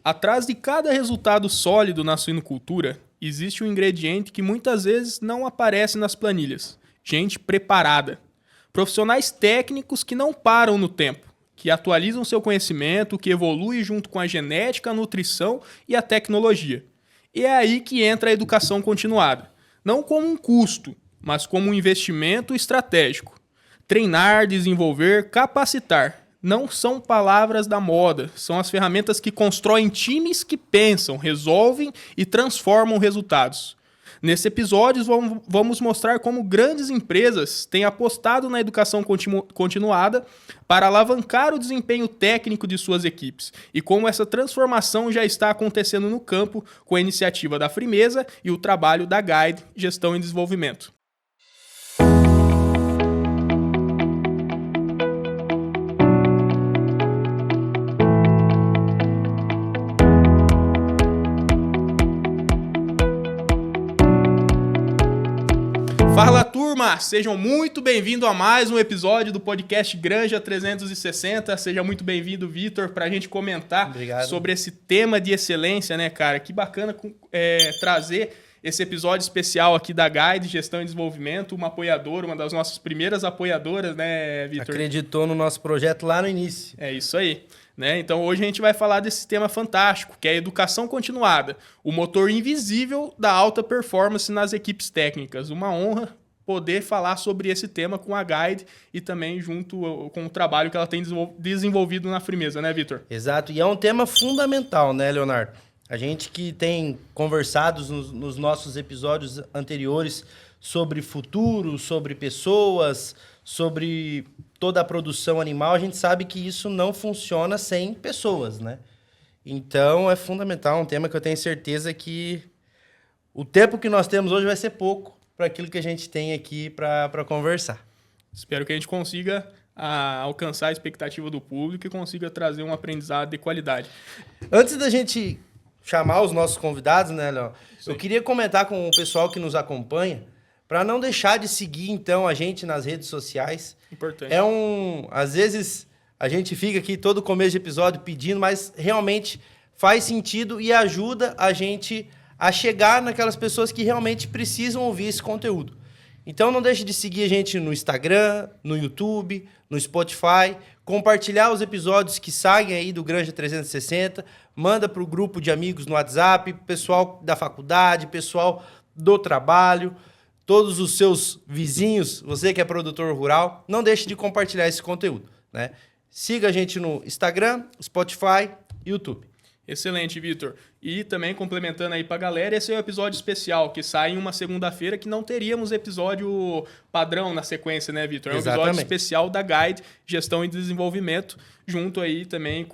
Atrás de cada resultado sólido na suinocultura, existe um ingrediente que muitas vezes não aparece nas planilhas. Gente preparada. Profissionais técnicos que não param no tempo, que atualizam seu conhecimento, que evoluem junto com a genética, a nutrição e a tecnologia. E é aí que entra a educação continuada. Não como um custo, mas como um investimento estratégico. Treinar, desenvolver, capacitar. Não são palavras da moda, são as ferramentas que constroem times que pensam, resolvem e transformam resultados. Nesse episódio, vamos mostrar como grandes empresas têm apostado na educação continuada para alavancar o desempenho técnico de suas equipes e como essa transformação já está acontecendo no campo com a iniciativa da Frimeza e o trabalho da Guide Gestão e Desenvolvimento. Fala, turma! Sejam muito bem-vindos a mais um episódio do podcast Granja 360. Seja muito bem-vindo, Vitor, para a gente comentar sobre esse tema de excelência, né, cara? Que bacana trazer esse episódio especial aqui da Guide Gestão e Desenvolvimento, uma apoiadora, uma das nossas primeiras apoiadoras, né, Vitor? Acreditou no nosso projeto lá no início. É isso aí. Né? Então hoje a gente vai falar desse tema fantástico, que é a educação continuada, o motor invisível da alta performance nas equipes técnicas. Uma honra poder falar sobre esse tema com a Guide e também junto com o trabalho que ela tem desenvolvido na Frimeza, né, Vitor? Exato, e é um tema fundamental, né, Leonardo? A gente que tem conversado nos nossos episódios anteriores sobre futuro, sobre pessoas, sobre toda a produção animal, a gente sabe que isso não funciona sem pessoas, né? Então, é fundamental, um tema que eu tenho certeza que o tempo que nós temos hoje vai ser pouco para aquilo que a gente tem aqui para conversar. Espero que a gente consiga alcançar a expectativa do público e consiga trazer um aprendizado de qualidade. Antes da gente chamar os nossos convidados, né, Léo? Eu queria comentar com o pessoal que nos acompanha para não deixar de seguir, então, a gente nas redes sociais. Importante. Às vezes, a gente fica aqui todo começo de episódio pedindo, mas realmente faz sentido e ajuda a gente a chegar naquelas pessoas que realmente precisam ouvir esse conteúdo. Então, não deixe de seguir a gente no Instagram, no YouTube, no Spotify, compartilhar os episódios que saem aí do Granja 360, manda para o grupo de amigos no WhatsApp, pessoal da faculdade, pessoal do trabalho, todos os seus vizinhos, você que é produtor rural, não deixe de compartilhar esse conteúdo, né? Siga a gente no Instagram, Spotify e YouTube. Excelente, Vitor. E também complementando aí pra galera, esse é o episódio especial, que sai em uma segunda-feira, que não teríamos episódio padrão na sequência, né, Vitor? É um episódio especial da Guide Gestão e Desenvolvimento, junto aí também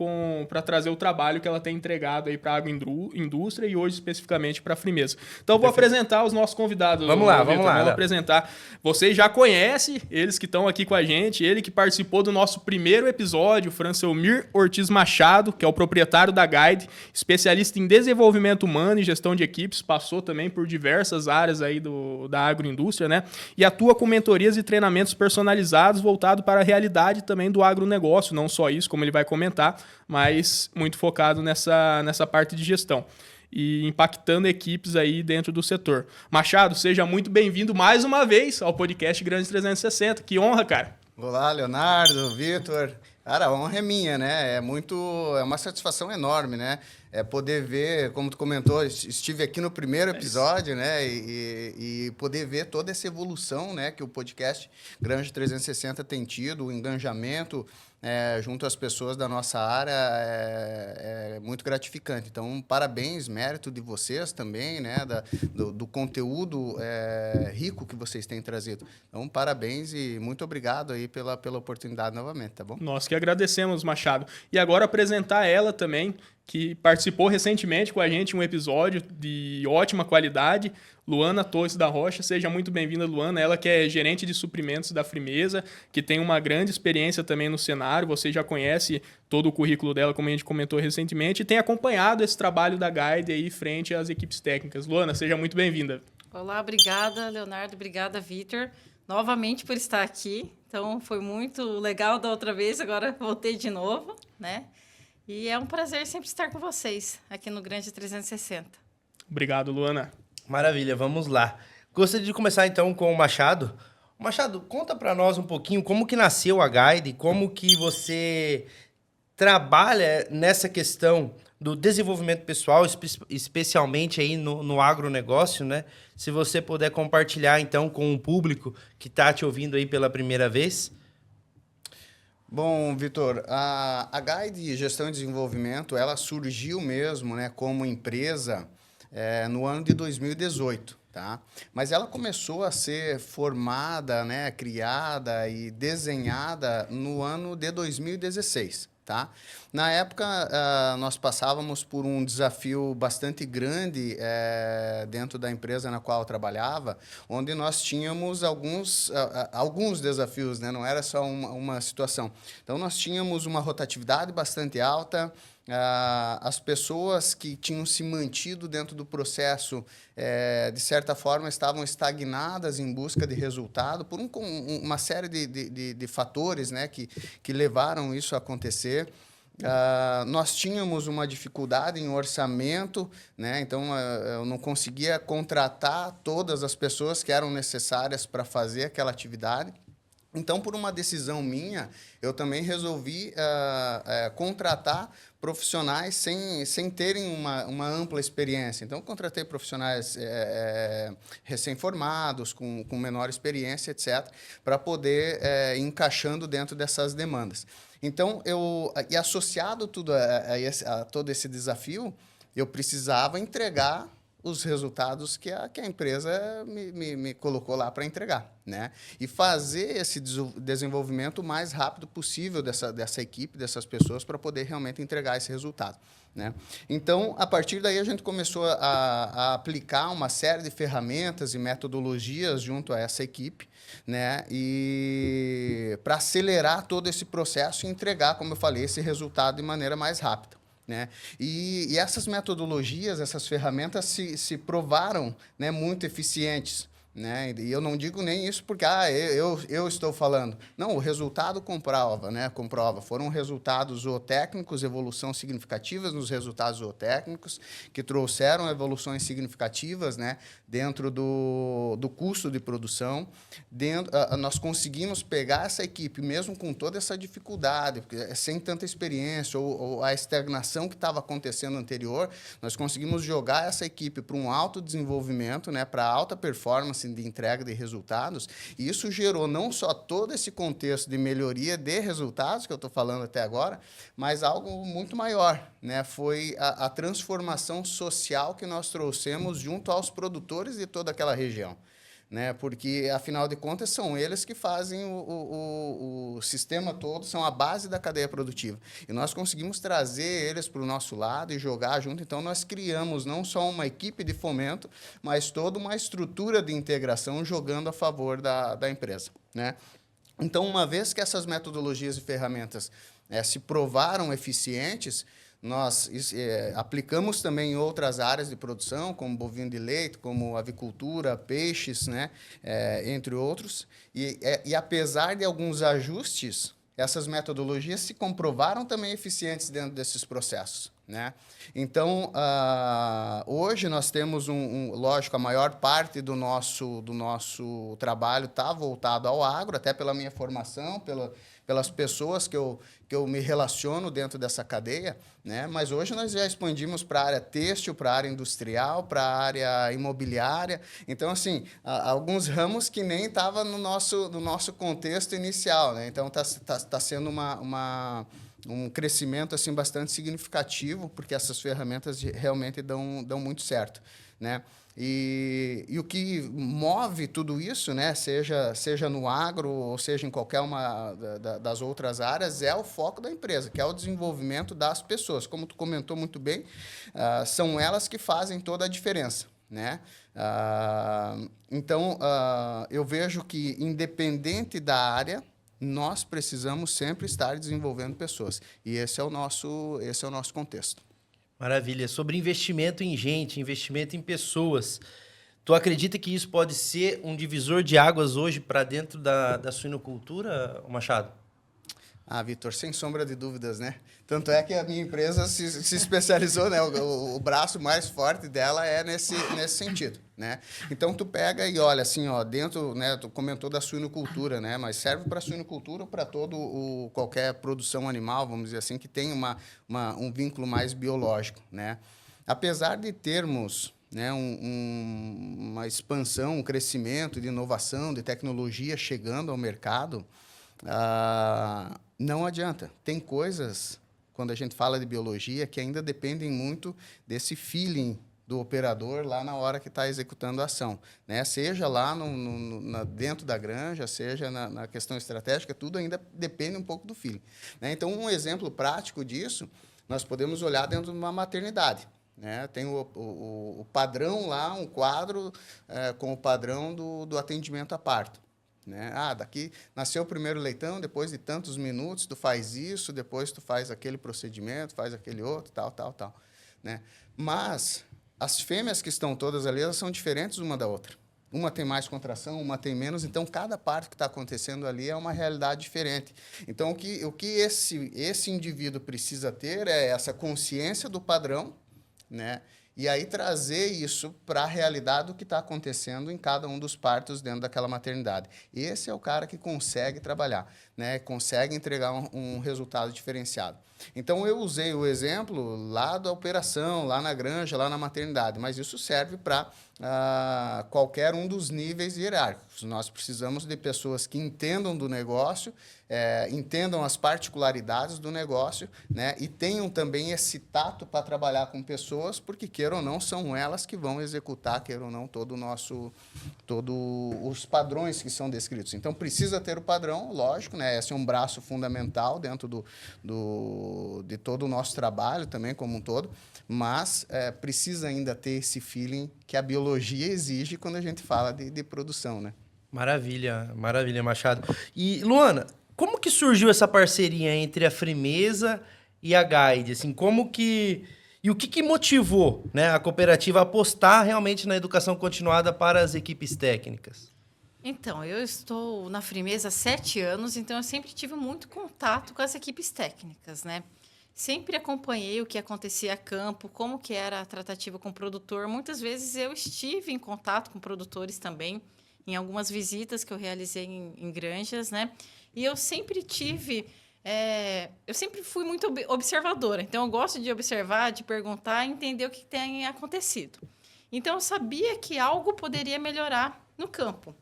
para trazer o trabalho que ela tem entregado aí para a agroindústria e hoje especificamente para a Frimeza. Então, vou apresentar os nossos convidados. Vamos lá. Vamos apresentar. Vocês já conhecem eles que estão aqui com a gente, ele que participou do nosso primeiro episódio, Francelmir Ortiz Machado, que é o proprietário da Guide, especialista em desenvolvimento humano e gestão de equipes, passou também por diversas áreas aí da agroindústria, né? E atua com mentorias e treinamentos personalizados voltado para a realidade também do agronegócio, não só isso, como ele vai comentar, mas muito focado nessa parte de gestão e impactando equipes aí dentro do setor. Machado, seja muito bem-vindo mais uma vez ao podcast Granja 360. Que honra, cara! Olá, Leonardo, Vitor. Cara, a honra é minha, né? É uma satisfação enorme, né? É poder ver, como tu comentou, estive aqui no primeiro episódio, né? E poder ver toda essa evolução, né? Que o podcast Granja 360 tem tido, o engajamento junto às pessoas da nossa área é muito gratificante. Então, parabéns, mérito de vocês também, né? Do conteúdo rico que vocês têm trazido. Então, parabéns e muito obrigado aí pela oportunidade novamente, tá bom? Nós que agradecemos, Machado. E agora apresentar ela também, que participou recentemente com a gente em um episódio de ótima qualidade, Luana Torres da Rocha. Seja muito bem-vinda, Luana. Ela que é gerente de suprimentos da Frimeza, que tem uma grande experiência também no cenário. Você já conhece todo o currículo dela, como a gente comentou recentemente, e tem acompanhado esse trabalho da Guide aí frente às equipes técnicas. Luana, seja muito bem-vinda. Olá, obrigada, Leonardo. Obrigada, Vitor, novamente por estar aqui. Então, foi muito legal da outra vez, agora voltei de novo, né? E é um prazer sempre estar com vocês aqui no Grande 360. Obrigado, Luana. Maravilha, vamos lá. Gostaria de começar então com o Machado. Machado, conta para nós um pouquinho como que nasceu a Guide, como que você trabalha nessa questão do desenvolvimento pessoal, especialmente aí no agronegócio, né? Se você puder compartilhar então com o público que está te ouvindo aí pela primeira vez. Bom, Vitor, a Guide Gestão e Desenvolvimento, ela surgiu mesmo, né, como empresa no ano de 2018, tá? Mas ela começou a ser formada, né, criada e desenhada no ano de 2016. Tá? Na época, nós passávamos por um desafio bastante grande dentro da empresa na qual eu trabalhava, onde nós tínhamos alguns desafios, né? Não era só uma situação. Então, nós tínhamos uma rotatividade bastante alta, as pessoas que tinham se mantido dentro do processo, de certa forma, estavam estagnadas em busca de resultado por uma série de fatores, né, que levaram isso a acontecer. Nós tínhamos uma dificuldade em orçamento, né? Então eu não conseguia contratar todas as pessoas que eram necessárias para fazer aquela atividade. Então, por uma decisão minha, eu também resolvi contratar profissionais sem terem uma ampla experiência. Então, contratei profissionais recém-formados, com menor experiência, etc., para poder ir encaixando dentro dessas demandas. Então, e associado tudo a todo esse desafio, eu precisava entregar os resultados que a empresa me colocou lá para entregar, né? E fazer esse desenvolvimento o mais rápido possível dessa equipe, dessas pessoas, para poder realmente entregar esse resultado, né? Então, a partir daí, a gente começou a aplicar uma série de ferramentas e metodologias junto a essa equipe, né? E para acelerar todo esse processo e entregar, como eu falei, esse resultado de maneira mais rápida, né? E essas metodologias, essas ferramentas se provaram, né, muito eficientes, né? E eu não digo nem isso porque eu estou falando. Não, o resultado comprova, né? Comprova. Foram resultados zootécnicos, evolução significativas nos resultados zootécnicos, que trouxeram evoluções significativas, né, dentro do custo de produção. Nós conseguimos pegar essa equipe, mesmo com toda essa dificuldade, sem tanta experiência, ou a estagnação que estava acontecendo anterior, nós conseguimos jogar essa equipe para um alto desenvolvimento, né, para alta performance de entrega de resultados, e isso gerou não só todo esse contexto de melhoria de resultados que eu estou falando até agora, mas algo muito maior, né? Foi a transformação social que nós trouxemos junto aos produtores de toda aquela região, né? Porque, afinal de contas, são eles que fazem o sistema todo, são a base da cadeia produtiva. E nós conseguimos trazer eles para o nosso lado e jogar junto. Então, nós criamos não só uma equipe de fomento, mas toda uma estrutura de integração jogando a favor da empresa, né? Então, uma vez que essas metodologias e ferramentas se provaram eficientes, nós aplicamos também em outras áreas de produção, como bovino de leite, como avicultura, peixes, né, entre outros. E apesar de alguns ajustes, essas metodologias se comprovaram também eficientes dentro desses processos, né? Então, hoje nós temos lógico, a maior parte do nosso trabalho está voltado ao agro, até pela minha formação, pelas pessoas que eu me relaciono dentro dessa cadeia, né? Mas hoje nós já expandimos para a área têxtil, para a área industrial, para a área imobiliária. Então, assim, alguns ramos que nem estavam no nosso contexto inicial, né? Então, tá sendo um crescimento assim, bastante significativo, porque essas ferramentas realmente dão muito certo, né? E o que move tudo isso, né, seja no agro ou seja em qualquer uma das outras áreas, é o foco da empresa, que é o desenvolvimento das pessoas. Como tu comentou muito bem, são elas que fazem toda a diferença, né? Então, eu vejo que, independente da área, nós precisamos sempre estar desenvolvendo pessoas. E esse é o nosso contexto. Maravilha. Sobre investimento em gente, investimento em pessoas, tu acredita que isso pode ser um divisor de águas hoje para dentro da suinocultura, Machado? Ah, Vitor, sem sombra de dúvidas, né? Tanto é que a minha empresa se especializou, né? O braço mais forte dela é nesse sentido, né? Então, tu pega e olha, assim, ó, dentro, né? Tu comentou da suinocultura, né? Mas serve para suinocultura ou para qualquer produção animal, vamos dizer assim, que tem um vínculo mais biológico, né? Apesar de termos, né, uma expansão, um crescimento de inovação, de tecnologia chegando ao mercado, não adianta. Tem coisas, quando a gente fala de biologia, que ainda dependem muito desse feeling do operador lá na hora que está executando a ação, né? Seja lá dentro da granja, seja na questão estratégica, tudo ainda depende um pouco do feeling, né? Então, um exemplo prático disso, nós podemos olhar dentro de uma maternidade, né? Tem o padrão lá, um quadro com o padrão do atendimento a parto, né? Daqui nasceu o primeiro leitão, depois de tantos minutos tu faz isso, depois tu faz aquele procedimento, faz aquele outro, tal, né? Mas as fêmeas que estão todas ali, elas são diferentes uma da outra. Uma tem mais contração, uma tem menos, então cada parto que está acontecendo ali é uma realidade diferente. Então, o que esse indivíduo precisa ter é essa consciência do padrão, né? E aí trazer isso para a realidade do que está acontecendo em cada um dos partos dentro daquela maternidade. Esse é o cara que consegue trabalhar, né? Consegue entregar um resultado diferenciado. Então, eu usei o exemplo lá da operação, lá na granja, lá na maternidade, mas isso serve para qualquer um dos níveis hierárquicos. Nós precisamos de pessoas que entendam do negócio, entendam as particularidades do negócio, né? E tenham também esse tato para trabalhar com pessoas, porque, queira ou não, são elas que vão executar, queira ou não, todos os padrões que são descritos. Então, precisa ter o padrão, lógico, né? Esse é um braço fundamental dentro de todo o nosso trabalho também, como um todo, mas precisa ainda ter esse feeling que a biologia exige quando a gente fala de produção, né? Maravilha, maravilha, Machado. E, Luana, como que surgiu essa parceria entre a Frimeza e a Guide? Assim, e o que motivou, né, a cooperativa a apostar realmente na educação continuada para as equipes técnicas? Então, eu estou na Frimeza há 7 anos, então eu sempre tive muito contato com as equipes técnicas, né? Sempre acompanhei o que acontecia a campo, como que era a tratativa com o produtor. Muitas vezes eu estive em contato com produtores também, em algumas visitas que eu realizei em granjas, né? E eu sempre eu sempre fui muito observadora. Então, eu gosto de observar, de perguntar, entender o que tem acontecido. Então, eu sabia que algo poderia melhorar no campo.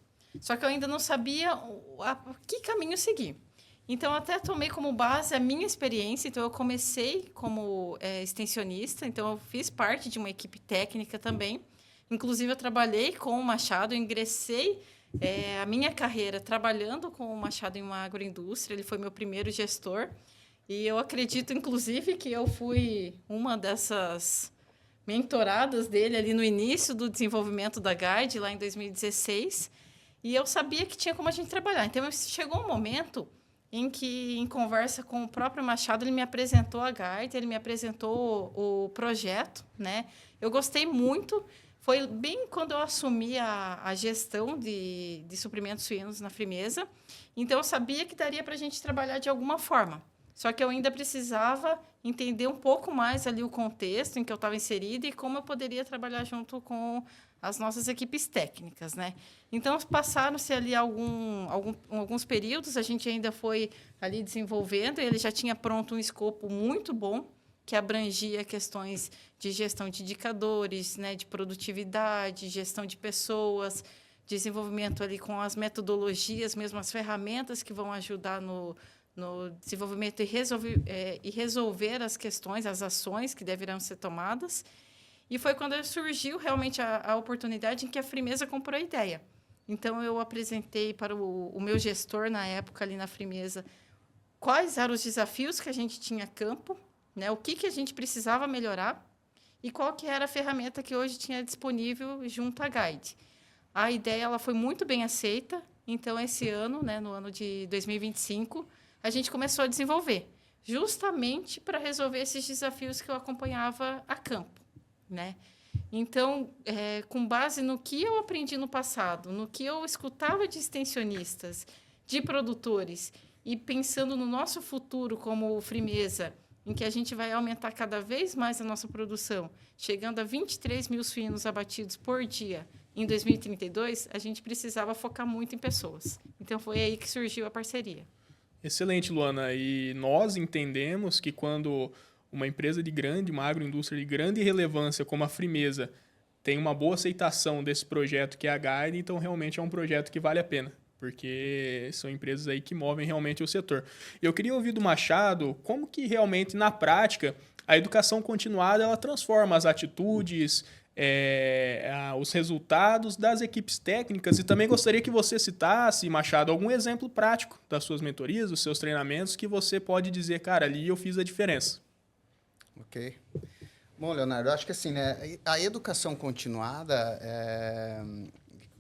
Só que eu ainda não sabia que caminho seguir. Então, eu até tomei como base a minha experiência. Então, eu comecei como extensionista. Então, eu fiz parte de uma equipe técnica também. Inclusive, eu trabalhei com o Machado. Eu ingressei a minha carreira trabalhando com o Machado em uma agroindústria. Ele foi meu primeiro gestor. E eu acredito, inclusive, que eu fui uma dessas mentoradas dele ali no início do desenvolvimento da Guide, lá em 2016. E eu sabia que tinha como a gente trabalhar. Então, chegou um momento em que, em conversa com o próprio Machado, ele me apresentou a Guide, ele me apresentou o projeto, né? Eu gostei muito. Foi bem quando eu assumi a gestão de suprimentos suínos na Frimeza. Então, eu sabia que daria para a gente trabalhar de alguma forma. Só que eu ainda precisava entender um pouco mais ali o contexto em que eu estava inserida e como eu poderia trabalhar junto com as nossas equipes técnicas, né? Então, passaram-se ali alguns períodos, a gente ainda foi ali desenvolvendo, ele já tinha pronto um escopo muito bom, que abrangia questões de gestão de indicadores, né, de produtividade, gestão de pessoas, desenvolvimento ali com as metodologias, mesmo as ferramentas que vão ajudar no desenvolvimento e resolver as questões, as ações que deverão ser tomadas. E foi quando surgiu realmente a oportunidade em que a Frimeza comprou a ideia. Então, eu apresentei para o meu gestor, na época, ali na Frimeza, quais eram os desafios que a gente tinha a campo, né? O que a gente precisava melhorar e qual que era a ferramenta que hoje tinha disponível junto à Guide. A ideia ela foi muito bem aceita, então, esse ano, né, no ano de 2025, a gente começou a desenvolver, justamente para resolver esses desafios que eu acompanhava a campo, né? Então, com base no que eu aprendi no passado, no que eu escutava de extensionistas, de produtores, e pensando no nosso futuro como Frimeza, em que a gente vai aumentar cada vez mais a nossa produção, chegando a 23 mil suínos abatidos por dia em 2032, a gente precisava focar muito em pessoas. Então, foi aí que surgiu a parceria. Excelente, Luana. E nós entendemos que quando uma empresa de grande, uma agroindústria de grande relevância como a Frimeza tem uma boa aceitação desse projeto que é a Guide, então realmente é um projeto que vale a pena, porque são empresas aí que movem realmente o setor. Eu queria ouvir do Machado como que realmente, na prática, a educação continuada ela transforma as atitudes, os resultados das equipes técnicas, e também gostaria que você citasse, Machado, algum exemplo prático das suas mentorias, dos seus treinamentos, que você pode dizer, cara, ali eu fiz a diferença. Ok. Bom, Leonardo, eu acho que assim, né, a educação continuada,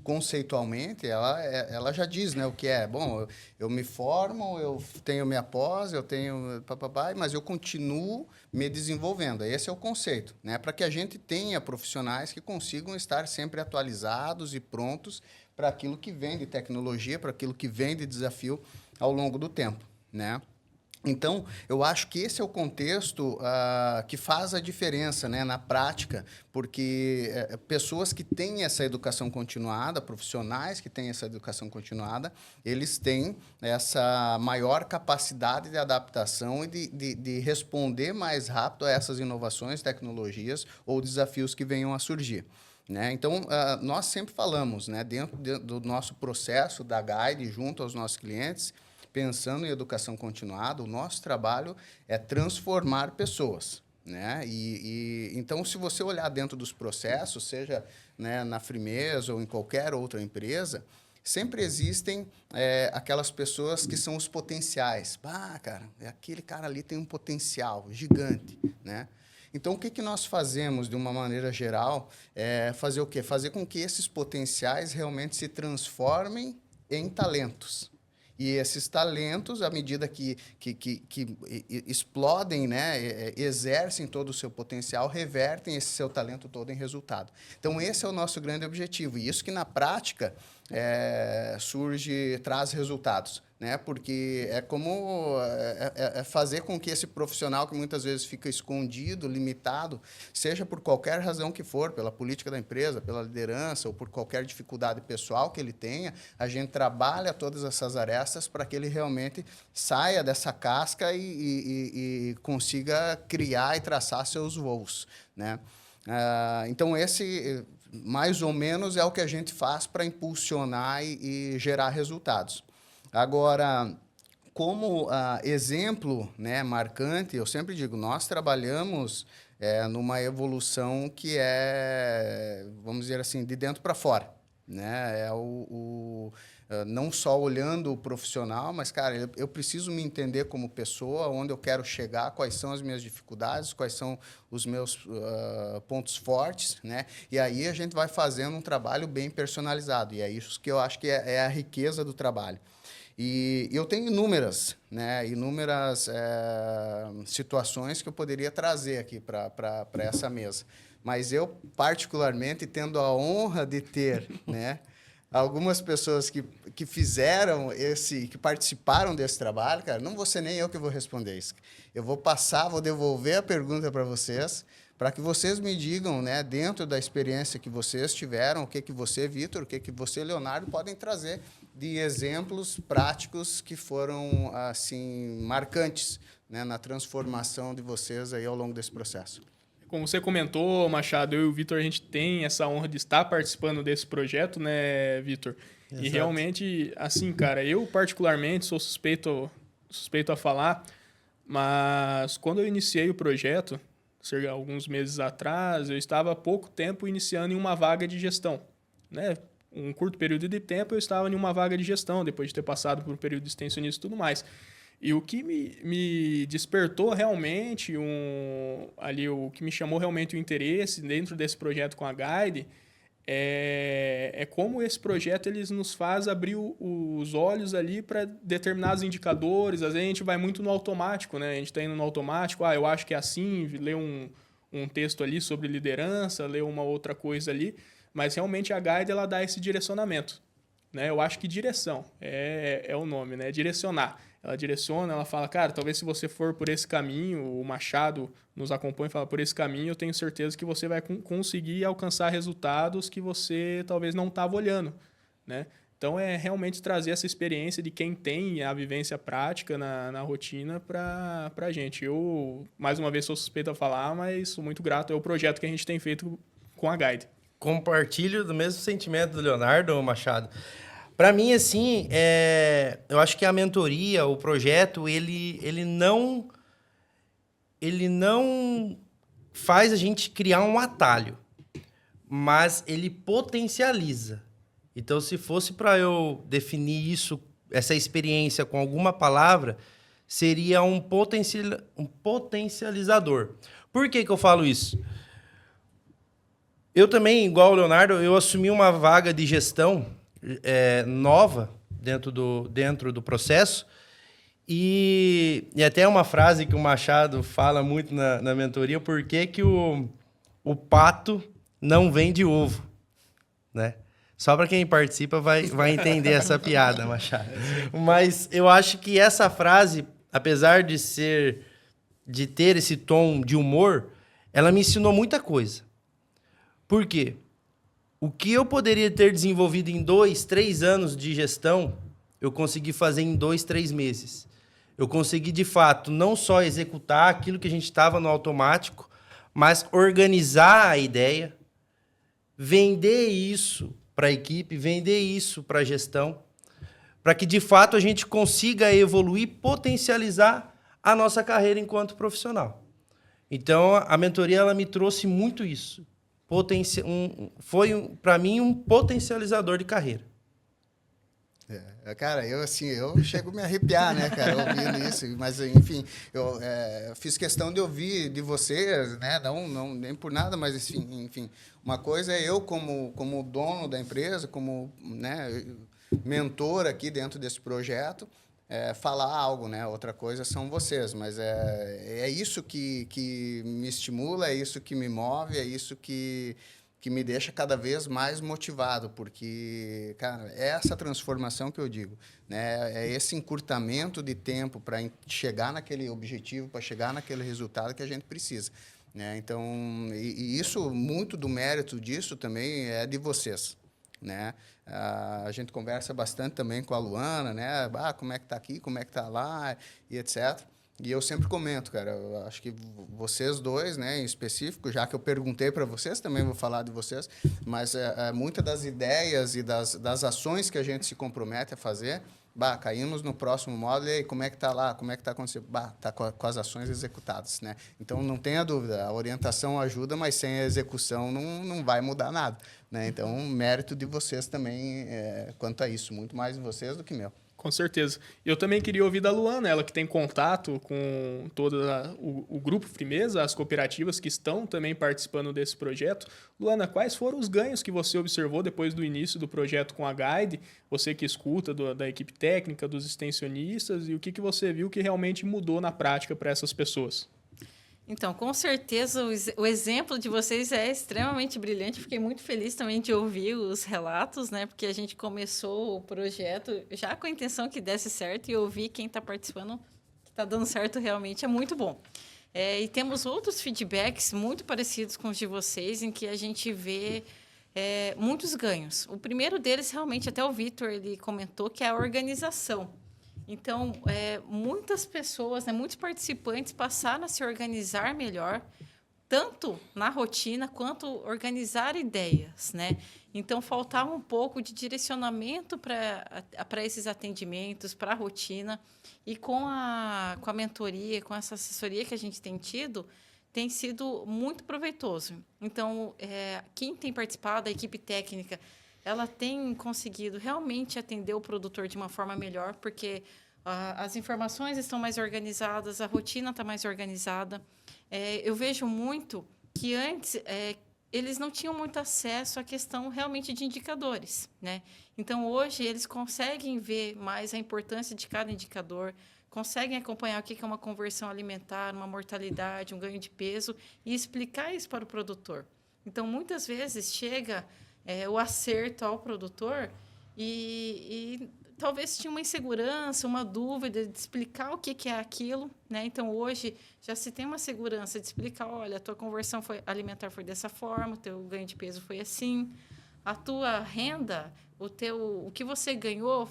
conceitualmente, ela já diz, né, o que é. Bom, eu me formo, eu tenho minha pós, eu tenho papapá, mas eu continuo me desenvolvendo. Esse é o conceito, né, para que a gente tenha profissionais que consigam estar sempre atualizados e prontos para aquilo que vem de tecnologia, para aquilo que vem de desafio ao longo do tempo, né? Então, eu acho que esse é o contexto que faz a diferença, né, na prática, porque pessoas que têm essa educação continuada, profissionais que têm essa educação continuada, eles têm essa maior capacidade de adaptação e de responder mais rápido a essas inovações, tecnologias ou desafios que venham a surgir. Né? Então, nós sempre falamos, né, dentro do nosso processo da Guide, junto aos nossos clientes, pensando em educação continuada, o nosso trabalho é transformar pessoas, né? Então, se você olhar dentro dos processos, seja, né, na Frimeza ou em qualquer outra empresa, sempre existem aquelas pessoas que são os potenciais. Cara, aquele cara ali tem um potencial gigante, né? Então, o que nós fazemos, de uma maneira geral, fazer o quê? Fazer com que esses potenciais realmente se transformem em talentos. E esses talentos, à medida que explodem, né, exercem todo o seu potencial, revertem esse seu talento todo em resultado. Então, esse é o nosso grande objetivo. E isso que, na prática, traz resultados. Né? Porque é como fazer com que esse profissional que muitas vezes fica escondido, limitado, seja por qualquer razão que for, pela política da empresa, pela liderança ou por qualquer dificuldade pessoal que ele tenha, a gente trabalha todas essas arestas para que ele realmente saia dessa casca e consiga criar e traçar seus voos. Né? Então, esse, mais ou menos, é o que a gente faz para impulsionar e gerar resultados. Agora, como exemplo, né, marcante, eu sempre digo, nós trabalhamos numa evolução que vamos dizer assim, de dentro para fora. Né? Não só olhando o profissional, mas, cara, eu preciso me entender como pessoa, onde eu quero chegar, quais são as minhas dificuldades, quais são os meus pontos fortes, né? E aí a gente vai fazendo um trabalho bem personalizado, e é isso que eu acho que é a riqueza do trabalho. E eu tenho inúmeras situações que eu poderia trazer aqui para essa mesa. Mas eu, particularmente, tendo a honra de ter, né, algumas pessoas que fizeram que participaram desse trabalho, cara, não vou ser nem eu que vou responder isso. Eu vou devolver a pergunta para vocês, para que vocês me digam, né, dentro da experiência que vocês tiveram, o que você, Vitor, o que você, Leonardo, podem trazer de exemplos práticos que foram, assim, marcantes, né, na transformação de vocês aí ao longo desse processo. Como você comentou, Machado, eu e o Vitor, a gente tem essa honra de estar participando desse projeto, né, Vitor? E realmente, assim, cara, eu particularmente sou suspeito a falar, mas quando eu iniciei o projeto, alguns meses atrás, eu estava há pouco tempo iniciando em uma vaga de gestão, né? Um curto período de tempo eu estava em uma vaga de gestão, depois de ter passado por um período de extensionismo e tudo mais. E o que me despertou realmente, o que me chamou realmente o interesse dentro desse projeto com a Guide, é como esse projeto eles nos faz abrir os olhos ali para determinados indicadores. Às vezes a gente vai muito no automático, né? A gente está indo no automático, eu acho que é assim, ler um texto ali sobre liderança, ler uma outra coisa ali, mas realmente a Guide ela dá esse direcionamento. Né? Eu acho que direção é o nome, né? Direcionar. ela direciona, ela fala, cara, talvez se você for por esse caminho, o Machado nos acompanha e fala, por esse caminho, eu tenho certeza que você vai conseguir alcançar resultados que você talvez não estava olhando, né? Então, é realmente trazer essa experiência de quem tem a vivência prática na rotina para a gente. Eu, mais uma vez, sou suspeito a falar, mas sou muito grato ao projeto que a gente tem feito com a Guide. Compartilho do mesmo sentimento do Leonardo Machado. Para mim, assim, eu acho que a mentoria, o projeto, ele não faz a gente criar um atalho, mas ele potencializa. Então, se fosse para eu definir isso, essa experiência com alguma palavra, seria um potencializador. Por que eu falo isso? Eu também, igual o Leonardo, eu assumi uma vaga de gestão nova dentro do processo. E até uma frase que o Machado fala muito na mentoria, por que o pato não vende ovo, né? Só para quem participa vai entender essa piada, Machado. Mas eu acho que essa frase, apesar de ter esse tom de humor, ela me ensinou muita coisa. Por quê? O que eu poderia ter desenvolvido em 2, 3 anos de gestão, eu consegui fazer em 2, 3 meses. Eu consegui, de fato, não só executar aquilo que a gente estava no automático, mas organizar a ideia, vender isso para a equipe, vender isso para a gestão, para que, de fato, a gente consiga evoluir, potencializar a nossa carreira enquanto profissional. Então, a mentoria ela me trouxe muito isso. Foi, para mim, um potencializador de carreira. Cara, eu chego a me arrepiar, né, cara, ouvindo isso, mas, enfim, eu fiz questão de ouvir de vocês, né, não nem por nada, mas, enfim, uma coisa é eu como dono da empresa, como, né, mentor aqui dentro desse projeto, falar algo, né, outra coisa são vocês, mas é isso que me estimula, é isso que me move, é isso que me deixa cada vez mais motivado, porque, cara, é essa transformação que eu digo, né? É esse encurtamento de tempo para chegar naquele objetivo, para chegar naquele resultado que a gente precisa, né? Então, e isso, muito do mérito disso também é de vocês, né? A gente conversa bastante também com a Luana, né? Como é que tá aqui, como é que tá lá, e etc. E eu sempre comento, cara, eu acho que vocês dois, né, em específico, já que eu perguntei para vocês, também vou falar de vocês, mas muitas das ideias e das ações que a gente se compromete a fazer, caímos no próximo módulo, e aí, como é que está lá, como é que está acontecendo? Está com as ações executadas, né? Então, não tenha dúvida, a orientação ajuda, mas sem a execução não vai mudar nada, né? Então, mérito de vocês também quanto a isso, muito mais de vocês do que meu. Com certeza. Eu também queria ouvir da Luana, ela que tem contato com todo o Grupo Frimeza, as cooperativas que estão também participando desse projeto. Luana, quais foram os ganhos que você observou depois do início do projeto com a Guide? Você que escuta da equipe técnica, dos extensionistas, e o que você viu que realmente mudou na prática para essas pessoas? Então, com certeza, o exemplo de vocês é extremamente brilhante. Fiquei muito feliz também de ouvir os relatos, né? Porque a gente começou o projeto já com a intenção que desse certo e ouvir quem está participando que está dando certo realmente é muito bom. E temos outros feedbacks muito parecidos com os de vocês, em que a gente vê muitos ganhos. O primeiro deles, realmente, até o Vitor ele comentou, que é a organização. Então, muitas pessoas, né, muitos participantes passaram a se organizar melhor, tanto na rotina quanto organizar ideias, né? Então, faltava um pouco de direcionamento para esses atendimentos, para a rotina. E com a mentoria, com essa assessoria que a gente tem tido, tem sido muito proveitoso. Então, quem tem participado, a equipe técnica, ela tem conseguido realmente atender o produtor de uma forma melhor, porque as informações estão mais organizadas, a rotina está mais organizada. Eu vejo muito que antes eles não tinham muito acesso à questão realmente de indicadores, né? Então, hoje, eles conseguem ver mais a importância de cada indicador, conseguem acompanhar o que é uma conversão alimentar, uma mortalidade, um ganho de peso, e explicar isso para o produtor. Então, muitas vezes, chega o acerto ao produtor e talvez tinha uma insegurança, uma dúvida de explicar o que é aquilo, né? Então, hoje, já se tem uma segurança de explicar, olha, a tua conversão alimentar foi dessa forma, o teu ganho de peso foi assim, a tua renda, o que você ganhou,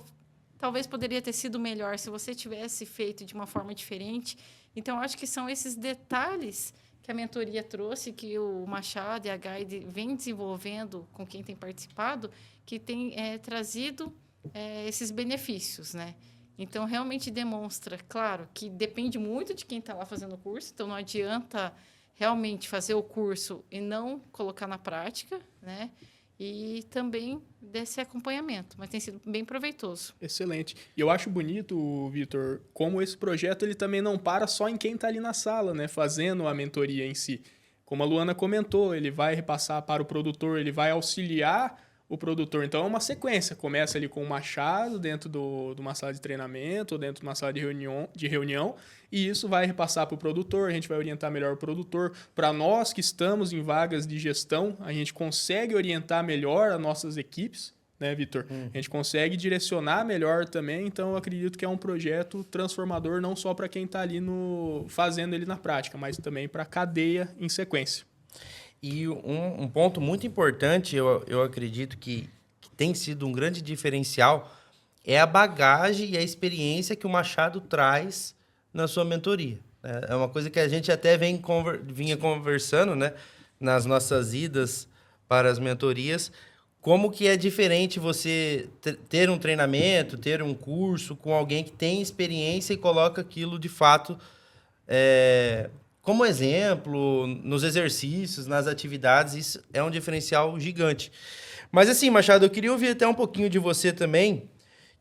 talvez poderia ter sido melhor se você tivesse feito de uma forma diferente. Então, acho que são esses detalhes que a mentoria trouxe, que o Machado e a Guide vem desenvolvendo com quem tem participado, que tem trazido esses benefícios, né? Então, realmente demonstra, claro, que depende muito de quem está lá fazendo o curso, então não adianta realmente fazer o curso e não colocar na prática, né? E também desse acompanhamento, mas tem sido bem proveitoso. Excelente. E eu acho bonito, Vitor, como esse projeto ele também não para só em quem está ali na sala, né, fazendo a mentoria em si. Como a Luana comentou, ele vai repassar para o produtor, ele vai auxiliar o produtor. Então é uma sequência. Começa ali com o Machado dentro de uma sala de treinamento, ou dentro de uma sala de reunião, e isso vai repassar para o produtor, a gente vai orientar melhor o produtor. Para nós que estamos em vagas de gestão, a gente consegue orientar melhor as nossas equipes, né, Vitor? A gente consegue direcionar melhor também, então eu acredito que é um projeto transformador não só para quem está ali fazendo ele na prática, mas também para a cadeia em sequência. E um ponto muito importante, eu acredito que tem sido um grande diferencial, é a bagagem e a experiência que o Machado traz na sua mentoria. É uma coisa que a gente até vinha conversando, né, nas nossas idas para as mentorias, como que é diferente você ter um treinamento, ter um curso com alguém que tem experiência e coloca aquilo de fato como exemplo, nos exercícios, nas atividades. Isso é um diferencial gigante. Mas assim, Machado, eu queria ouvir até um pouquinho de você também,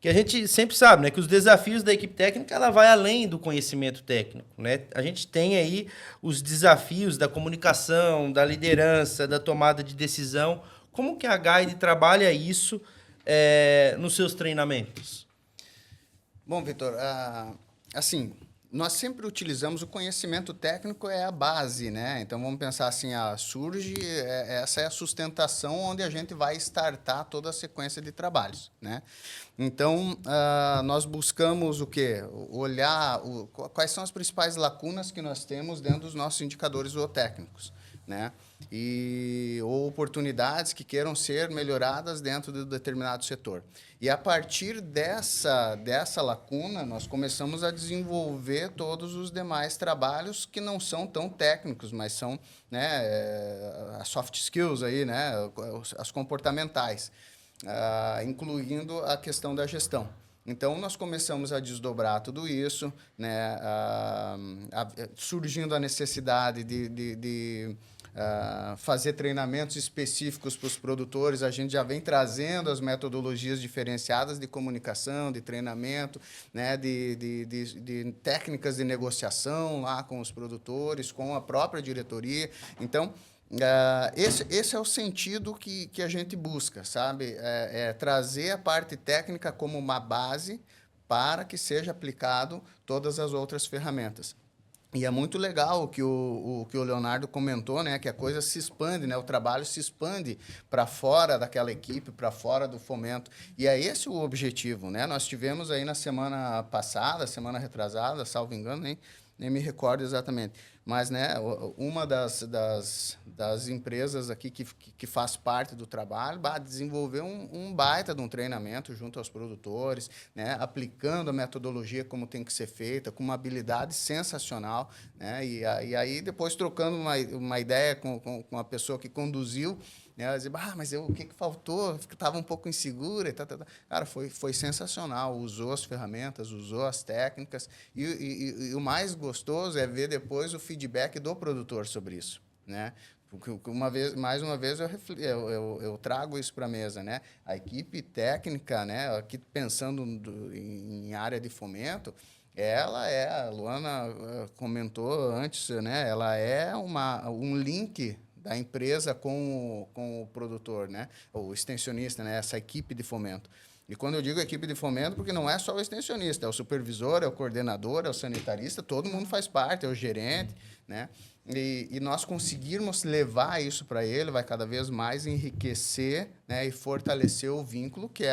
que a gente sempre sabe, né, que os desafios da equipe técnica ela vai além do conhecimento técnico, né? A gente tem aí os desafios da comunicação, da liderança, da tomada de decisão. Como que a Guide trabalha isso nos seus treinamentos? Bom, Vitor, assim, nós sempre utilizamos o conhecimento técnico, é a base, né? Então, vamos pensar assim, essa é a sustentação onde a gente vai startar toda a sequência de trabalhos, né? Então, nós buscamos o quê? Olhar quais são as principais lacunas que nós temos dentro dos nossos indicadores zootécnicos, né? Ou oportunidades que queiram ser melhoradas dentro de um determinado setor. E, a partir dessa lacuna, nós começamos a desenvolver todos os demais trabalhos que não são tão técnicos, mas são, né, as soft skills, aí, né, as comportamentais, incluindo a questão da gestão. Então, nós começamos a desdobrar tudo isso, né, surgindo a necessidade de fazer treinamentos específicos para os produtores. A gente já vem trazendo as metodologias diferenciadas de comunicação, de treinamento, né, de técnicas de negociação lá com os produtores, com a própria diretoria. Então, esse é o sentido que a gente busca, sabe? Trazer a parte técnica como uma base para que seja aplicado todas as outras ferramentas. E é muito legal o que o Leonardo comentou, né? Que a coisa se expande, né? O trabalho se expande para fora daquela equipe, para fora do fomento. E é esse o objetivo, né? Nós tivemos aí na semana passada, semana retrasada, salvo engano, nem me recordo exatamente. Mas, né, uma das empresas aqui que faz parte do trabalho desenvolveu um baita de um treinamento junto aos produtores, né, aplicando a metodologia como tem que ser feita, com uma habilidade sensacional, né, e aí depois trocando uma ideia com a pessoa que conduziu, né, ela dizia, mas o que faltou? Estava um pouco insegura. Cara, foi sensacional. Usou as ferramentas, usou as técnicas. E o mais gostoso é ver depois o feedback do produtor sobre isso, né? Porque mais uma vez, eu trago isso para a mesa, né? A equipe técnica, né, aqui pensando em área de fomento, a Luana comentou antes, né? Ela é um link da empresa com o produtor, né? O extensionista, né? Essa equipe de fomento. E quando eu digo equipe de fomento, porque não é só o extensionista, é o supervisor, é o coordenador, é o sanitarista, todo mundo faz parte, é o gerente, né? E nós conseguirmos levar isso para ele vai cada vez mais enriquecer, né, e fortalecer o vínculo, que é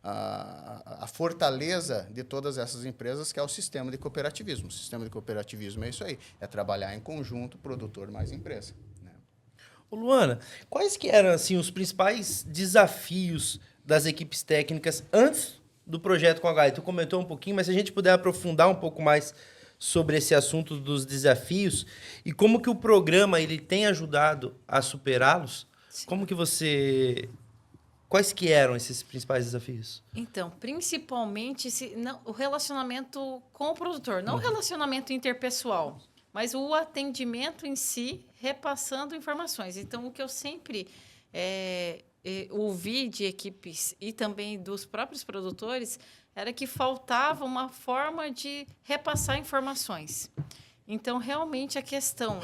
a fortaleza de todas essas empresas, que é o sistema de cooperativismo. O sistema de cooperativismo é isso aí, é trabalhar em conjunto, produtor mais empresa. Né? Ô, Luana, quais que eram assim, os principais desafios das equipes técnicas antes do projeto com a Gaia? Tu comentou um pouquinho, mas se a gente puder aprofundar um pouco mais sobre esse assunto dos desafios e como que o programa ele tem ajudado a superá-los, como que você... Quais que eram esses principais desafios? Então, principalmente o relacionamento com o produtor, não o relacionamento interpessoal, mas o atendimento em si, repassando informações. Então, o que eu sempre ouvi de equipes e também dos próprios produtores era que faltava uma forma de repassar informações. Então, realmente, a questão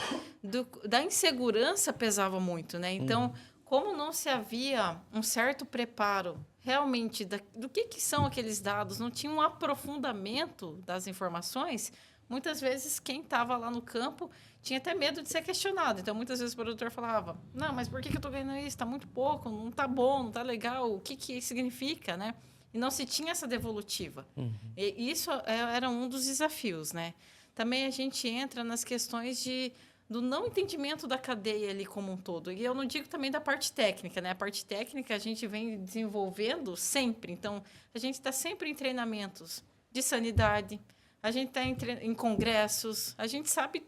da insegurança pesava muito, né? Então, como não se havia um certo preparo realmente do que são aqueles dados, não tinha um aprofundamento das informações, muitas vezes quem estava lá no campo tinha até medo de ser questionado. Então, muitas vezes o produtor falava, não, mas por que eu estou ganhando isso? Está muito pouco, não está bom, não está legal, o que significa, né? E não se tinha essa devolutiva. E isso era um dos desafios, né? Também a gente entra nas questões do não entendimento da cadeia ali como um todo. E eu não digo também da parte técnica, né? A parte técnica a gente vem desenvolvendo sempre. Então, a gente está sempre em treinamentos de sanidade, a gente está em congressos, a gente sabe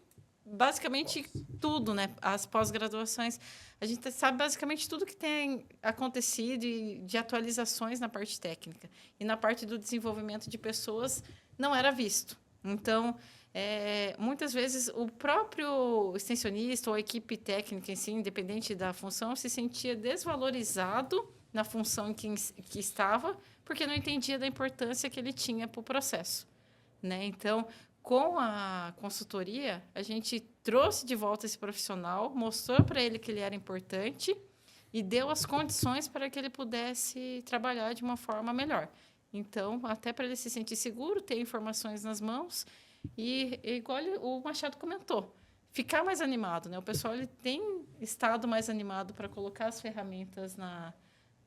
basicamente tudo, né? As pós-graduações, a gente sabe basicamente tudo que tem acontecido de atualizações na parte técnica. E na parte do desenvolvimento de pessoas, não era visto. Então, muitas vezes, o próprio extensionista ou a equipe técnica, em si, independente da função, se sentia desvalorizado na função em que estava, porque não entendia da importância que ele tinha para o processo. Né? Então, com a consultoria, a gente trouxe de volta esse profissional, mostrou para ele que ele era importante e deu as condições para que ele pudesse trabalhar de uma forma melhor. Então, até para ele se sentir seguro, ter informações nas mãos e igual o Machado comentou, ficar mais animado. Né? O pessoal ele tem estado mais animado para colocar as ferramentas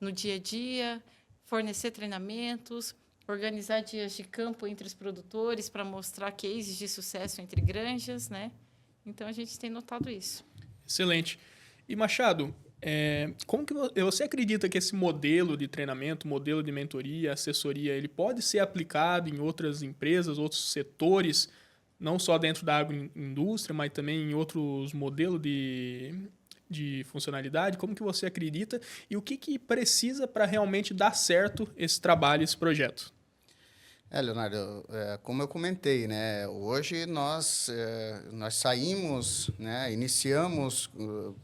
no dia a dia, fornecer treinamentos, organizar dias de campo entre os produtores para mostrar cases de sucesso entre granjas, né? Então, a gente tem notado isso. Excelente. E, Machado, como que você acredita que esse modelo de treinamento, modelo de mentoria, assessoria, ele pode ser aplicado em outras empresas, outros setores, não só dentro da agroindústria, mas também em outros modelos de funcionalidade? Como que você acredita? E o que precisa para realmente dar certo esse trabalho, esse projeto? Leonardo, como eu comentei, né, hoje nós saímos, né, iniciamos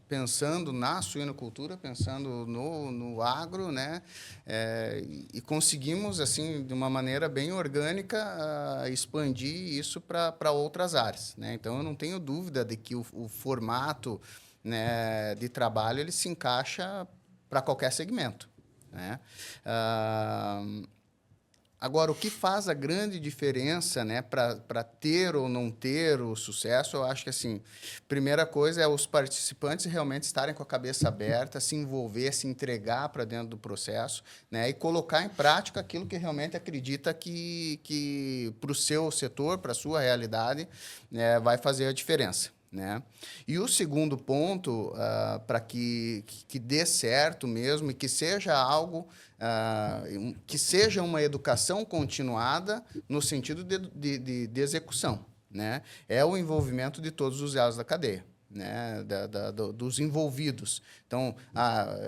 pensando na suinocultura, pensando no agro, né, e conseguimos, assim, de uma maneira bem orgânica, expandir isso para outras áreas. Né? Então, eu não tenho dúvida de que o formato, né, de trabalho ele se encaixa para qualquer segmento. Né? Agora, o que faz a grande diferença, né, para ter ou não ter o sucesso, eu acho que, assim, primeira coisa é os participantes realmente estarem com a cabeça aberta, se envolver, se entregar para dentro do processo, né, e colocar em prática aquilo que realmente acredita que para o seu setor, para a sua realidade, né, vai fazer a diferença. Né? E o segundo ponto, para que dê certo mesmo e que seja algo, que seja uma educação continuada no sentido de execução. Né? É o envolvimento de todos os elos da cadeia. Né, dos envolvidos. Então,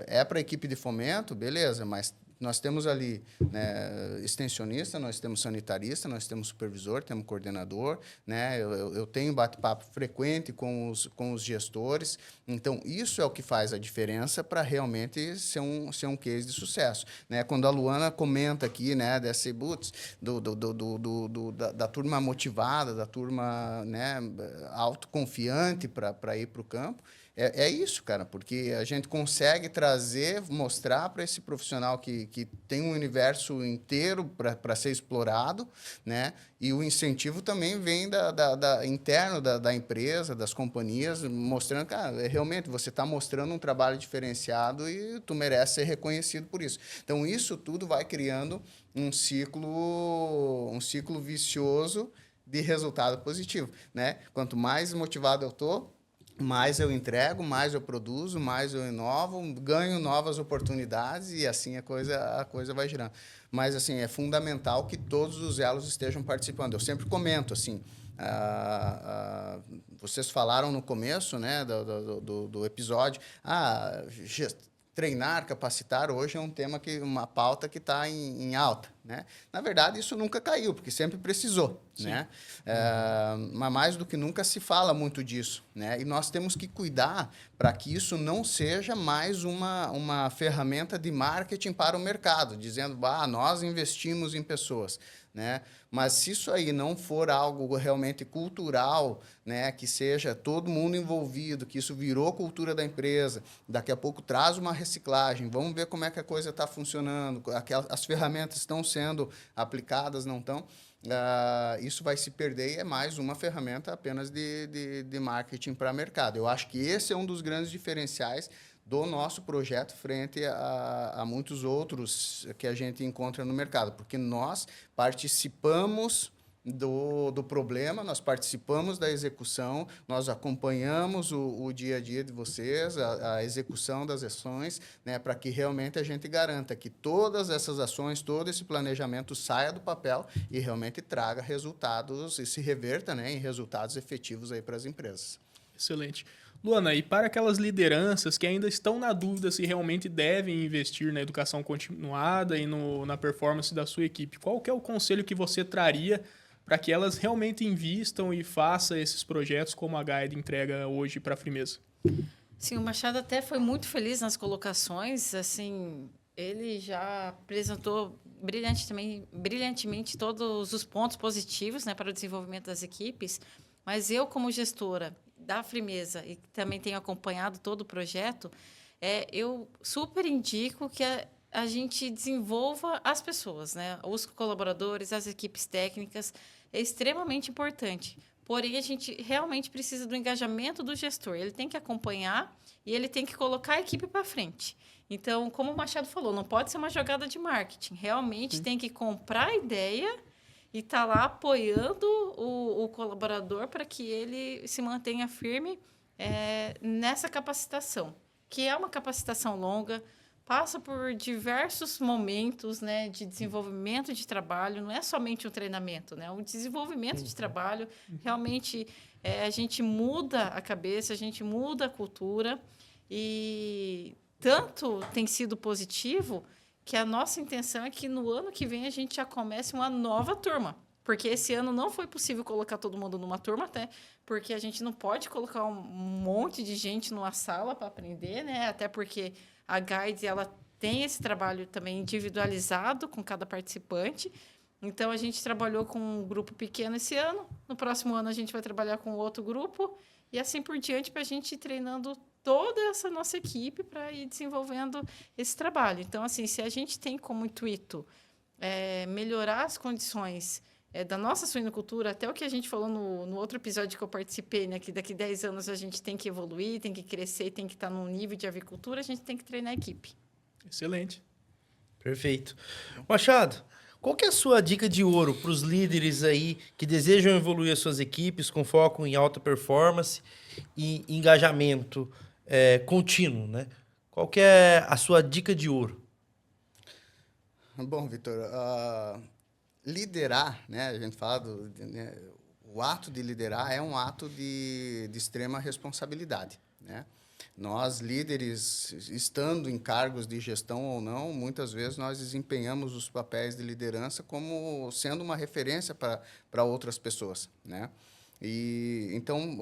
é para a equipe de fomento, beleza, mas nós temos ali, né, extensionista, nós temos sanitarista, nós temos supervisor, temos coordenador, né, eu tenho bate-papo frequente com os gestores. Então, isso é o que faz a diferença para realmente ser um case de sucesso. Né? Quando a Luana comenta aqui, né, desse da turma motivada, da turma, né, autoconfiante para ir para o campo, é isso, cara, porque a gente consegue trazer, mostrar para esse profissional que tem um universo inteiro para ser explorado, né? E o incentivo também vem interno da empresa, das companhias, mostrando, cara, realmente você está mostrando um trabalho diferenciado e tu merece ser reconhecido por isso. Então, isso tudo vai criando um ciclo vicioso de resultado positivo, né? Quanto mais motivado eu tô, mais eu entrego, mais eu produzo, mais eu inovo, ganho novas oportunidades e assim a coisa vai girando. Mas, assim, é fundamental que todos os elos estejam participando. Eu sempre comento, assim, vocês falaram no começo, né, do episódio, treinar, capacitar, hoje é um tema uma pauta que está em alta, né? Na verdade, isso nunca caiu, porque sempre precisou, né? Mas mais do que nunca se fala muito disso, né? E nós temos que cuidar para que isso não seja mais uma ferramenta de marketing para o mercado, dizendo, nós investimos em pessoas, né? Mas se isso aí não for algo realmente cultural, né, que seja todo mundo envolvido, que isso virou cultura da empresa, daqui a pouco traz uma reciclagem, vamos ver como é que a coisa está funcionando, as ferramentas estão sendo aplicadas, não estão, isso vai se perder e é mais uma ferramenta apenas de marketing para mercado. Eu acho que esse é um dos grandes diferenciais do nosso projeto frente a muitos outros que a gente encontra no mercado, porque nós participamos do problema, nós participamos da execução, nós acompanhamos o dia a dia de vocês, a execução das ações, né, para que realmente a gente garanta que todas essas ações, todo esse planejamento saia do papel e realmente traga resultados e se reverta, né, em resultados efetivos aí para as empresas. Excelente. Luana, e para aquelas lideranças que ainda estão na dúvida se realmente devem investir na educação continuada e na performance da sua equipe, qual que é o conselho que você traria para que elas realmente invistam e façam esses projetos como a Guide entrega hoje para a Frimeza? Sim, o Machado até foi muito feliz nas colocações, assim, ele já apresentou brilhantemente todos os pontos positivos, né, para o desenvolvimento das equipes, mas eu, como gestora da Frimeza e que também tenho acompanhado todo o projeto, eu super indico que a gente desenvolva as pessoas, né? Os colaboradores, as equipes técnicas, é extremamente importante. Porém, a gente realmente precisa do engajamento do gestor. Ele tem que acompanhar e ele tem que colocar a equipe para frente. Então, como o Machado falou, não pode ser uma jogada de marketing. Realmente tem que comprar a ideia e estar lá apoiando o colaborador para que ele se mantenha firme nessa capacitação, que é uma capacitação longa, passa por diversos momentos, né, de desenvolvimento de trabalho, não é somente um treinamento, né? O desenvolvimento de trabalho, realmente, a gente muda a cabeça, a gente muda a cultura, e tanto tem sido positivo que a nossa intenção é que no ano que vem a gente já comece uma nova turma. Porque esse ano não foi possível colocar todo mundo numa turma, até porque a gente não pode colocar um monte de gente numa sala para aprender, né? Até porque a Guide, ela tem esse trabalho também individualizado com cada participante. Então, a gente trabalhou com um grupo pequeno esse ano. No próximo ano, a gente vai trabalhar com outro grupo. E assim por diante, para a gente ir treinando toda essa nossa equipe para ir desenvolvendo esse trabalho. Então, assim, se a gente tem como intuito melhorar as condições da nossa suinocultura, até o que a gente falou no outro episódio que eu participei, né, que daqui 10 anos a gente tem que evoluir, tem que crescer, tem que estar num nível de avicultura, a gente tem que treinar a equipe. Excelente. Perfeito. Machado, qual que é a sua dica de ouro para os líderes aí que desejam evoluir as suas equipes com foco em alta performance e engajamento contínuo, né? Qual que é a sua dica de ouro? Bom, Vitor, liderar, né? A gente fala o ato de liderar é um ato de extrema responsabilidade, né? Nós, líderes, estando em cargos de gestão ou não, muitas vezes nós desempenhamos os papéis de liderança como sendo uma referência para outras pessoas, né? E então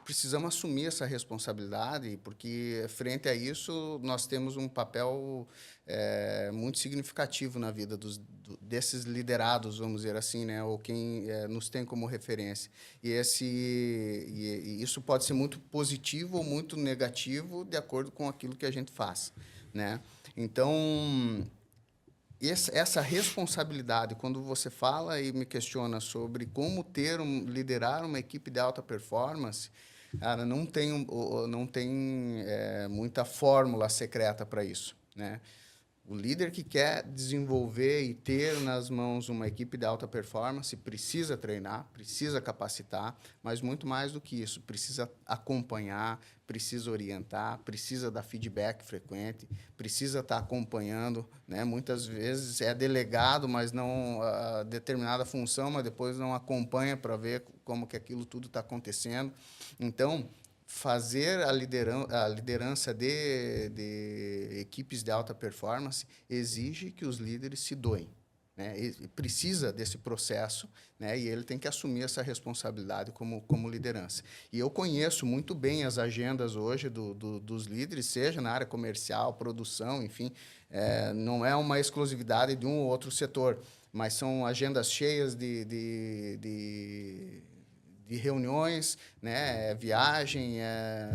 precisamos assumir essa responsabilidade, porque, frente a isso, nós temos um papel muito significativo na vida desses liderados, vamos dizer assim, né? Ou quem nos tem como referência. E isso pode ser muito positivo ou muito negativo, de acordo com aquilo que a gente faz, né? Então, essa responsabilidade, quando você fala e me questiona sobre como liderar uma equipe de alta performance, cara, não tem muita fórmula secreta para isso, né? O líder que quer desenvolver e ter nas mãos uma equipe de alta performance precisa treinar, precisa capacitar, mas muito mais do que isso, precisa acompanhar, precisa orientar, precisa dar feedback frequente, precisa estar acompanhando, né? Muitas vezes é delegado, mas não determinada função, mas depois não acompanha para ver como que aquilo tudo está acontecendo. Então, fazer a liderança de equipes de alta performance exige que os líderes se doem, né? E precisa desse processo, né? E ele tem que assumir essa responsabilidade como liderança. E eu conheço muito bem as agendas hoje dos líderes, seja na área comercial, produção, enfim, não é uma exclusividade de um ou outro setor, mas são agendas cheias de reuniões, né, viagem,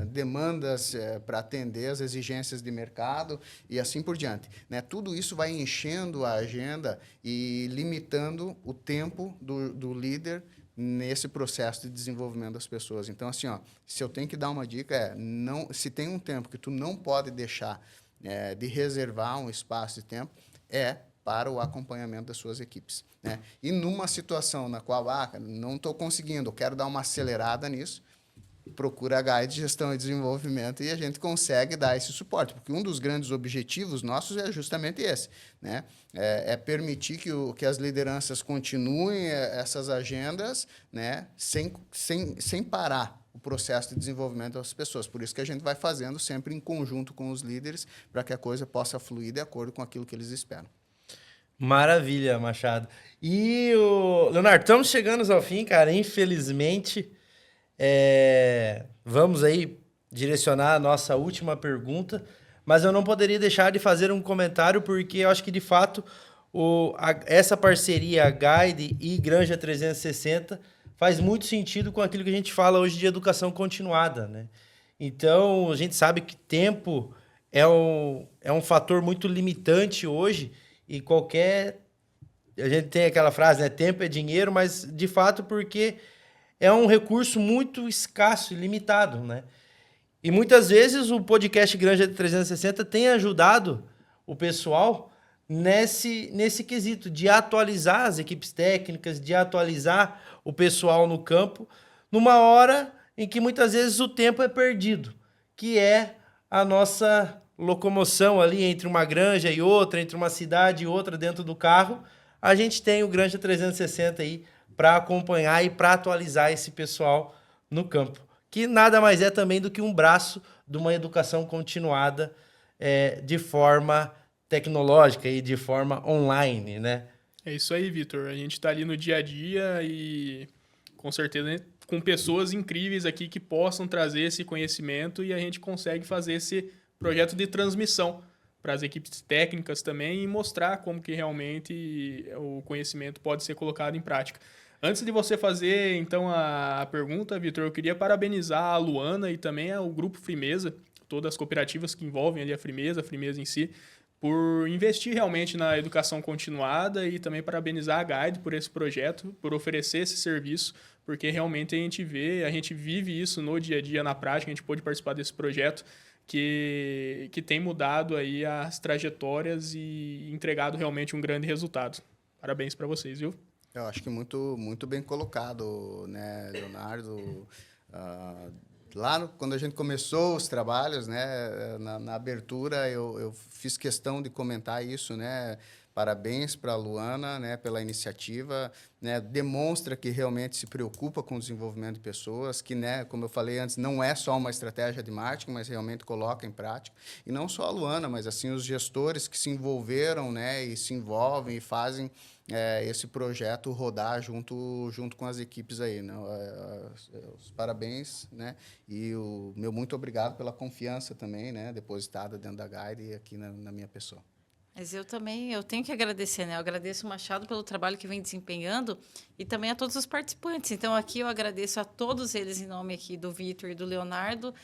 demandas para atender as exigências de mercado e assim por diante, né? Tudo isso vai enchendo a agenda e limitando o tempo do líder nesse processo de desenvolvimento das pessoas. Então, assim, se eu tenho que dar uma dica, se tem um tempo que tu não pode deixar de reservar um espaço de tempo, para o acompanhamento das suas equipes, né? E numa situação na qual não estou conseguindo, eu quero dar uma acelerada nisso, procura a Guide de Gestão e Desenvolvimento e a gente consegue dar esse suporte, porque um dos grandes objetivos nossos é justamente esse, né? Permitir que as lideranças continuem essas agendas, né? Sem parar o processo de desenvolvimento das pessoas. Por isso que a gente vai fazendo sempre em conjunto com os líderes para que a coisa possa fluir de acordo com aquilo que eles esperam. Maravilha, Machado. E Leonardo, estamos chegando ao fim, cara. Infelizmente, vamos aí direcionar a nossa última pergunta, mas eu não poderia deixar de fazer um comentário, porque eu acho que, de fato, essa parceria Guide e Granja 360 faz muito sentido com aquilo que a gente fala hoje de educação continuada, né? Então, a gente sabe que tempo é um fator muito limitante hoje. E a gente tem aquela frase, né? Tempo é dinheiro, mas de fato porque é um recurso muito escasso e limitado, né? E muitas vezes o podcast Granja 360 tem ajudado o pessoal nesse quesito de atualizar as equipes técnicas, de atualizar o pessoal no campo, numa hora em que muitas vezes o tempo é perdido, que é a nossa locomoção ali entre uma granja e outra, entre uma cidade e outra dentro do carro. A gente tem o Granja 360 aí para acompanhar e para atualizar esse pessoal no campo, que nada mais é também do que um braço de uma educação continuada de forma tecnológica e de forma online, né? É isso aí, Vitor. A gente está ali no dia a dia e, com certeza, né, com pessoas incríveis aqui que possam trazer esse conhecimento e a gente consegue fazer esse projeto de transmissão para as equipes técnicas também e mostrar como que realmente o conhecimento pode ser colocado em prática. Antes de você fazer, então, a pergunta, Vitor, eu queria parabenizar a Luana e também o Grupo Frimeza, todas as cooperativas que envolvem ali a Frimeza em si, por investir realmente na educação continuada e também parabenizar a Guide por esse projeto, por oferecer esse serviço, porque realmente a gente vive isso no dia a dia, na prática, a gente pôde participar desse projeto, que tem mudado aí as trajetórias e entregado realmente um grande resultado. Parabéns para vocês, viu? Eu acho que muito, muito bem colocado, né, Leonardo? Quando a gente começou os trabalhos, né, na abertura, eu fiz questão de comentar isso, né? Parabéns para a Luana, né, pela iniciativa, né, demonstra que realmente se preocupa com o desenvolvimento de pessoas, que, né, como eu falei antes, não é só uma estratégia de marketing, mas realmente coloca em prática. E não só a Luana, mas assim os gestores que se envolveram, né, e se envolvem e fazem esse projeto rodar junto com as equipes aí, né? Os parabéns, né? E o meu muito obrigado pela confiança também, né, depositada dentro da Guide e aqui na minha pessoa. Mas eu tenho que agradecer, né? Eu agradeço o Machado pelo trabalho que vem desempenhando e também a todos os participantes. Então, aqui eu agradeço a todos eles em nome aqui do Vitor e do Leonardo,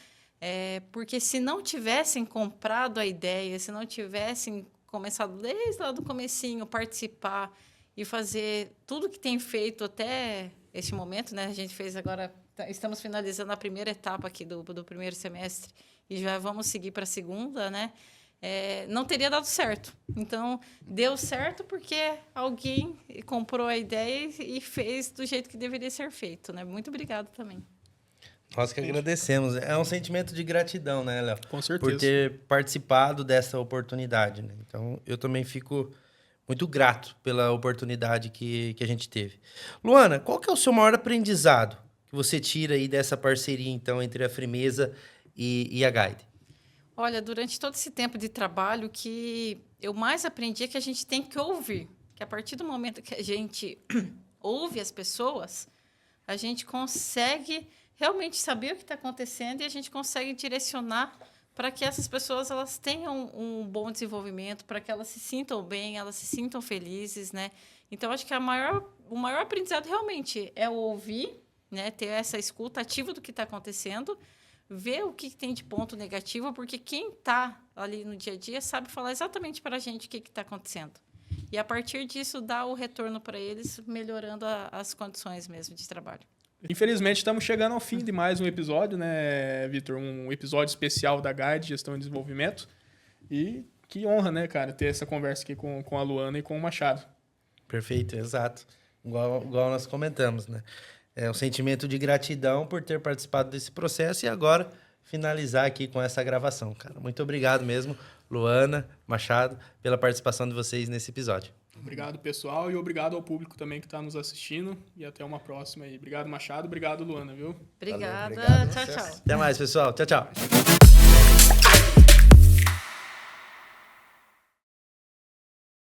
porque se não tivessem comprado a ideia, se não tivessem começado desde lá do comecinho, participar e fazer tudo que tem feito até este momento, né? A gente fez agora, estamos finalizando a primeira etapa aqui do primeiro semestre e já vamos seguir para a segunda, né? Não teria dado certo. Então, deu certo porque alguém comprou a ideia e fez do jeito que deveria ser feito, né? Muito obrigada também. Nós que agradecemos. É um sentimento de gratidão, né, Léo? Com certeza. Por ter participado dessa oportunidade, né? Então, eu também fico muito grato pela oportunidade que a gente teve. Luana, qual que é o seu maior aprendizado que você tira aí dessa parceria, então, entre a Frimeza e a Guide? Olha, durante todo esse tempo de trabalho, o que eu mais aprendi é que a gente tem que ouvir. Que a partir do momento que a gente ouve as pessoas, a gente consegue realmente saber o que está acontecendo e a gente consegue direcionar para que essas pessoas elas tenham um bom desenvolvimento, para que elas se sintam bem, elas se sintam felizes, né? Então, acho que o maior aprendizado realmente é ouvir, né? Ter essa escuta ativa do que está acontecendo, ver o que tem de ponto negativo, porque quem está ali no dia a dia sabe falar exatamente para a gente o que está acontecendo. E, a partir disso, dar o retorno para eles, melhorando as condições mesmo de trabalho. Infelizmente, estamos chegando ao fim de mais um episódio, né, Vitor? Um episódio especial da Guide, Gestão e Desenvolvimento. E que honra, né, cara, ter essa conversa aqui com a Luana e com o Machado. Perfeito, exato. Igual nós comentamos, né? É um sentimento de gratidão por ter participado desse processo e agora finalizar aqui com essa gravação, cara. Muito obrigado mesmo, Luana, Machado, pela participação de vocês nesse episódio. Obrigado, pessoal, e obrigado ao público também que está nos assistindo. E até uma próxima aí. Obrigado, Machado. Obrigado, Luana, viu? Obrigada. Valeu, obrigado. Tchau, tchau. Até mais, pessoal. Tchau, tchau.